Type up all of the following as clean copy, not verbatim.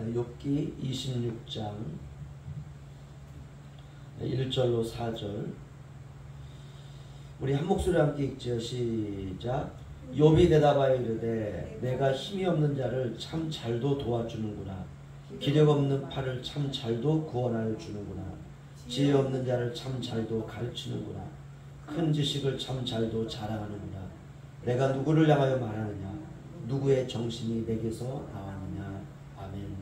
욥기 26장 1절로 4절 우리 한 목소리로 함께 읽죠. 시작. 욥이 대답하여 이르되 내가 힘이 없는 자를 참 잘도 도와주는구나. 기력 없는 팔을 참 잘도 구원하여 주는구나. 지혜 없는 자를 참 잘도 가르치는구나. 큰 지식을 참 잘도 자랑하는구나. 내가 누구를 향하여 말하느냐. 누구의 정신이 내게서 나왔느냐. 아멘.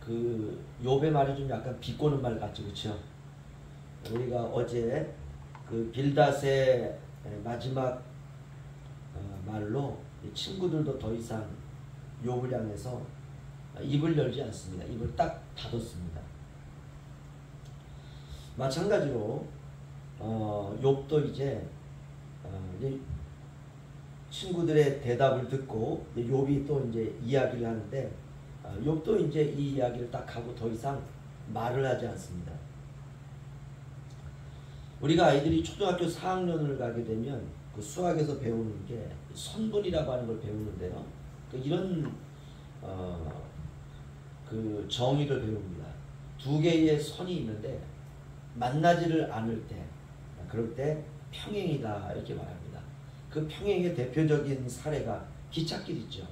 그 욥의 말이 좀 약간 비꼬는 말 같죠, 그렇죠? 우리가 어제 그 빌닷의 마지막 말로 친구들도 더 이상 욥을 향해서 입을 열지 않습니다. 입을 딱 닫았습니다. 마찬가지로 욥도 이제 친구들의 대답을 듣고 욥이 또 이제 이야기를 하는데 욥도 이제 이 이야기를 딱 하고 더 이상 말을 하지 않습니다. 우리가 아이들이 초등학교 4학년을 가게 되면 그 수학에서 배우는 게 선분이라고 하는 걸 배우는데요. 이런 그 정의를 배웁니다. 두 개의 선이 있는데 만나지를 않을 때, 그럴 때 평행이다 이렇게 말합니다. 그 평행의 대표적인 사례가 기찻길 있죠.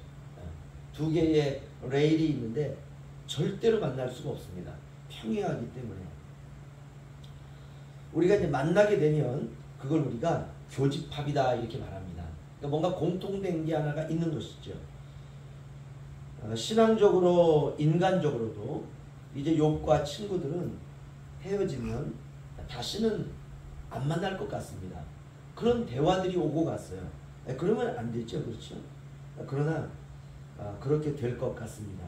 두 개의 레일이 있는데 절대로 만날 수가 없습니다. 평행하기 때문에. 우리가 이제 만나게 되면 그걸 우리가 교집합이다 이렇게 말합니다. 그러니까 뭔가 공통된 게 하나가 있는 것이죠. 신앙적으로 인간적으로도 이제 욥과 친구들은 헤어지면 다시는 안 만날 것 같습니다. 그런 대화들이 오고 갔어요. 그러면 안 되죠, 그렇죠? 그러나 그렇게 될 것 같습니다.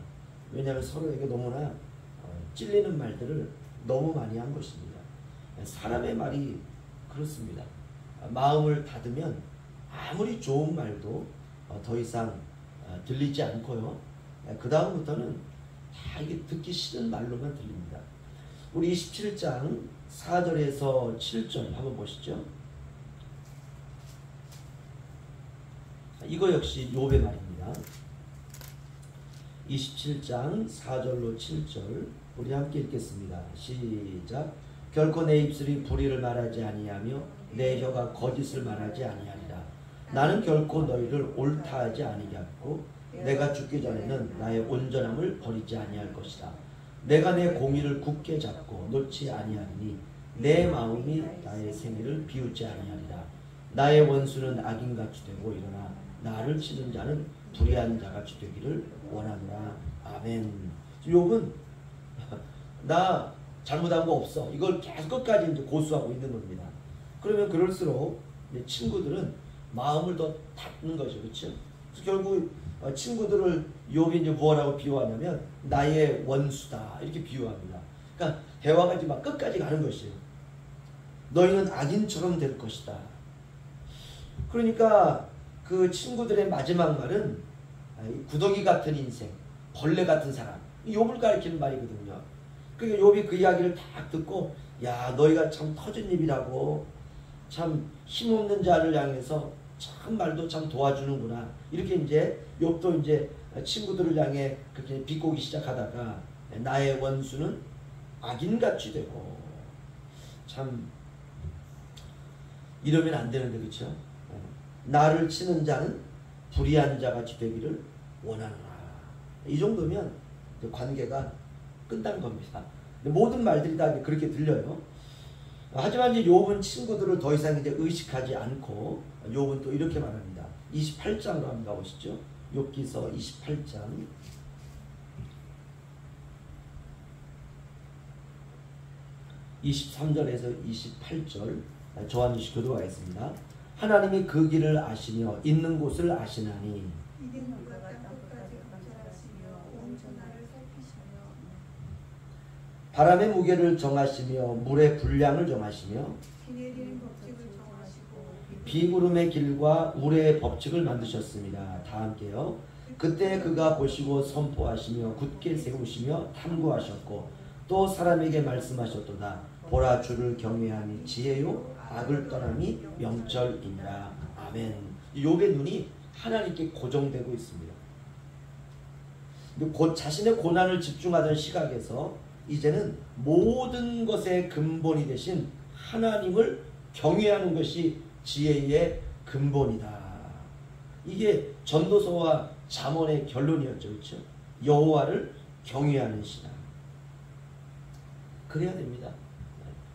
왜냐하면 서로에게 너무나 찔리는 말들을 너무 많이 한 것입니다. 사람의 말이 그렇습니다. 마음을 닫으면 아무리 좋은 말도 더 이상 들리지 않고요. 그 다음부터는 다 이게 듣기 싫은 말로만 들립니다. 우리 27장 4절에서 7절 한번 보시죠. 이거 역시 욥의 말입니다. 27장 4절로 7절 우리 함께 읽겠습니다. 시작. 결코 내 입술이 불의를 말하지 아니하며 내 혀가 거짓을 말하지 아니하리라. 나는 결코 너희를 옳다 하지 아니하겠고 내가 죽기 전에는 나의 온전함을 버리지 아니할 것이다. 내가 내 공의를 굳게 잡고 놓지 아니하리니 내 마음이 나의 생애를 비웃지 아니하리라. 나의 원수는 악인같이 되고 일어나 나를 치는 자는 불의한 자같이 되기를 원하노라. 아멘. 욥은 나 잘못한 거 없어. 이걸 계속 끝까지 이제 고수하고 있는 겁니다. 그러면 그럴수록 친구들은 마음을 더 닫는 거죠, 그렇죠? 결국 친구들을 욥이 이제 무엇하고 비유하냐면 나의 원수다 이렇게 비유합니다. 그러니까 대화가 이제 막 끝까지 가는 것이에요. 너희는 악인처럼 될 것이다. 그러니까 그 친구들의 마지막 말은 구더기 같은 인생, 벌레 같은 사람, 욥을 가리키는 말이거든요. 그러니까 욥이 그 이야기를 딱 듣고 야 너희가 참 터진 입이라고 참 힘없는 자를 향해서 참 말도 참 도와주는구나 이렇게 이제 욥도 이제 친구들을 향해 그렇게 비꼬기 시작하다가 나의 원수는 악인같이 되고 참 이러면 안 되는데 그렇죠? 나를 치는 자는 불의한 자같이 되기를 원하노라. 이 정도면 관계가 끝난 겁니다. 모든 말들이 다 그렇게 들려요. 하지만 이제 욥은 친구들을 더 이상 이제 의식하지 않고 욥은 또 이렇게 말합니다. 28장으로 한번 가보시죠. 욥기서 28장 23절에서 28절 저한이시 교도하겠습니다. 하나님이 그 길을 아시며 있는 곳을 아시나니 바람의 무게를 정하시며 물의 분량을 정하시며 비구름의 길과 우레의 법칙을 만드셨습니다. 다 함께요. 그때 그가 보시고 선포하시며 굳게 세우시며 탐구하셨고 또 사람에게 말씀하셨도다. 보라 주를 경외함이 지혜요 악을 떠남이 명철이니라. 아멘. 욥의 눈이 하나님께 고정되고 있습니다. 자신의 고난을 집중하던 시각에서 이제는 모든 것의 근본이 되신 하나님을 경외하는 것이 지혜의 근본이다. 이게 전도서와 잠언의 결론이었죠. 그렇죠? 여호와를 경외하는 신앙. 그래야 됩니다.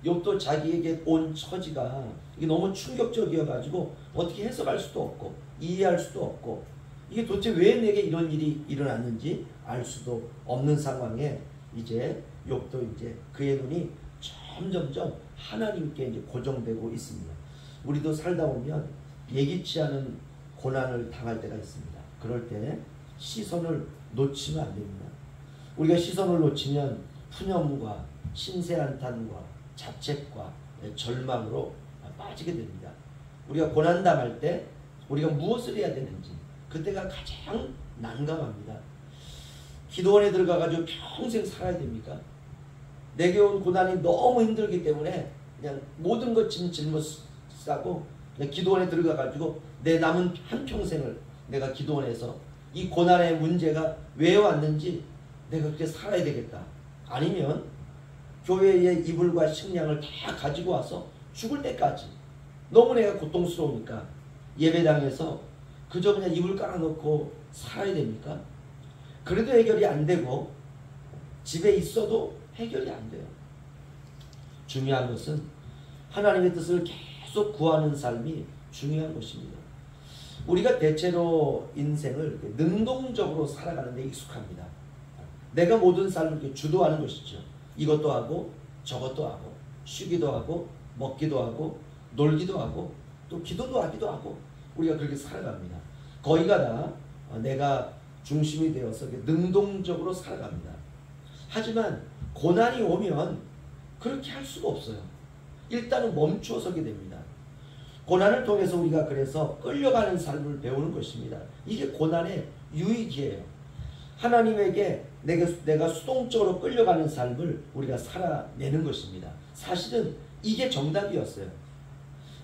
욥도 자기에게 온 처지가 이게 너무 충격적이어가지고 어떻게 해석할 수도 없고 이해할 수도 없고 이게 도대체 왜 내게 이런 일이 일어났는지 알 수도 없는 상황에 이제 욥도 이제 그의 눈이 점점점 하나님께 이제 고정되고 있습니다. 우리도 살다 보면 예기치 않은 고난을 당할 때가 있습니다. 그럴 때 시선을 놓치면 안 됩니다. 우리가 시선을 놓치면 푸념과 신세한탄과 자책과 절망으로 빠지게 됩니다. 우리가 고난당할 때 우리가 무엇을 해야 되는지 그때가 가장 난감합니다. 기도원에 들어가가지고 평생 살아야 됩니까? 내게 온 고난이 너무 힘들기 때문에 그냥 모든 것 짊어지고 그냥 기도원에 들어가가지고 내 남은 한평생을 내가 기도원에서 이 고난의 문제가 왜 왔는지 내가 그렇게 살아야 되겠다. 아니면 교회의 이불과 식량을 다 가지고 와서 죽을 때까지 너무 내가 고통스러우니까 예배당에서 그저 그냥 이불 깔아놓고 살아야 됩니까? 그래도 해결이 안 되고 집에 있어도 해결이 안 돼요. 중요한 것은 하나님의 뜻을 계속 구하는 삶이 중요한 것입니다. 우리가 대체로 인생을 능동적으로 살아가는 데 익숙합니다. 내가 모든 삶을 주도하는 것이죠. 이것도 하고 저것도 하고 쉬기도 하고 먹기도 하고 놀기도 하고 또 기도도 하기도 하고 우리가 그렇게 살아갑니다. 거의가 다 내가 중심이 되어서 능동적으로 살아갑니다. 하지만 고난이 오면 그렇게 할 수가 없어요. 일단은 멈추어 서게 됩니다. 고난을 통해서 우리가 그래서 끌려가는 삶을 배우는 것입니다. 이게 고난의 유익이에요. 하나님에게 내가 수동적으로 끌려가는 삶을 우리가 살아내는 것입니다. 사실은 이게 정답이었어요.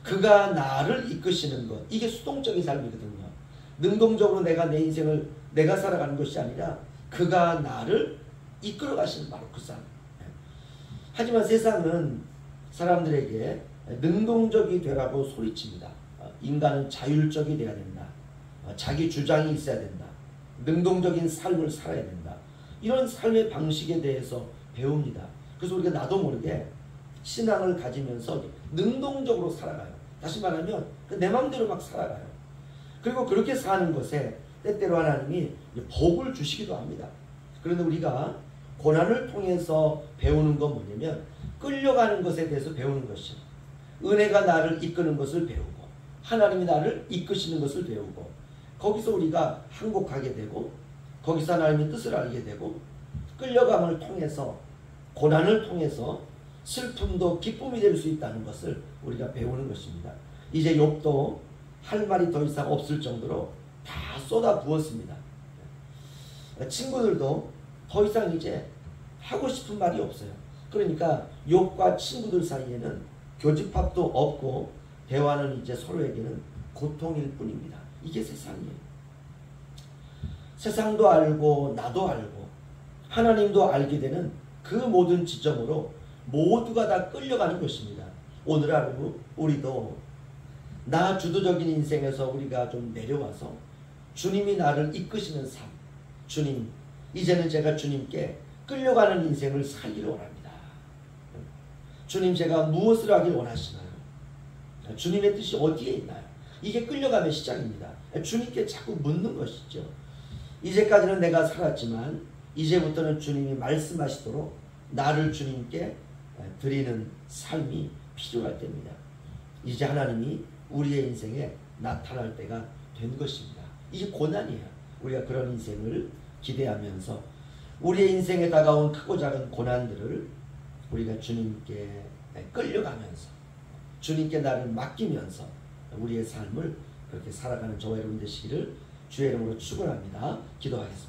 그가 나를 이끄시는 것, 이게 수동적인 삶이거든요. 능동적으로 내가 내 인생을 내가 살아가는 것이 아니라 그가 나를 이끌어 가시는 바로 그 삶. 하지만 세상은 사람들에게 능동적이 되라고 소리칩니다. 인간은 자율적이 돼야 된다. 자기 주장이 있어야 된다. 능동적인 삶을 살아야 된다. 이런 삶의 방식에 대해서 배웁니다. 그래서 우리가 나도 모르게 신앙을 가지면서 능동적으로 살아가요. 다시 말하면 내 마음대로 막 살아가요. 그리고 그렇게 사는 것에 때때로 하나님이 복을 주시기도 합니다. 그런데 우리가 고난을 통해서 배우는 건 뭐냐면 끌려가는 것에 대해서 배우는 것이에요. 은혜가 나를 이끄는 것을 배우고 하나님이 나를 이끄시는 것을 배우고 거기서 우리가 항복하게 되고 거기서 하나님의 뜻을 알게 되고 끌려감을 통해서 고난을 통해서 슬픔도 기쁨이 될 수 있다는 것을 우리가 배우는 것입니다. 이제 욥도 할 말이 더 이상 없을 정도로 다 쏟아 부었습니다. 친구들도 더 이상 이제 하고 싶은 말이 없어요. 그러니까 욥과 친구들 사이에는 교집합도 없고 대화는 이제 서로에게는 고통일 뿐입니다. 이게 세상이에요. 세상도 알고 나도 알고 하나님도 알게 되는 그 모든 지점으로 모두가 다 끌려가는 것입니다. 오늘 하루 우리도 나 주도적인 인생에서 우리가 좀 내려와서 주님이 나를 이끄시는 삶, 주님 이제는 제가 주님께 끌려가는 인생을 살기를 원합니다. 주님 제가 무엇을 하길 원하시나요? 주님의 뜻이 어디에 있나요? 이게 끌려감의 시작입니다. 주님께 자꾸 묻는 것이죠. 이제까지는 내가 살았지만 이제부터는 주님이 말씀하시도록 나를 주님께 드리는 삶이 필요할 때입니다. 이제 하나님이 우리의 인생에 나타날 때가 된 것입니다. 이게 고난이에요. 우리가 그런 인생을 기대하면서 우리의 인생에 다가온 크고 작은 고난들을 우리가 주님께 끌려가면서 주님께 나를 맡기면서 우리의 삶을 그렇게 살아가는 저와 여러분 되시기를 주의 이름으로 축원합니다. 기도하겠습니다.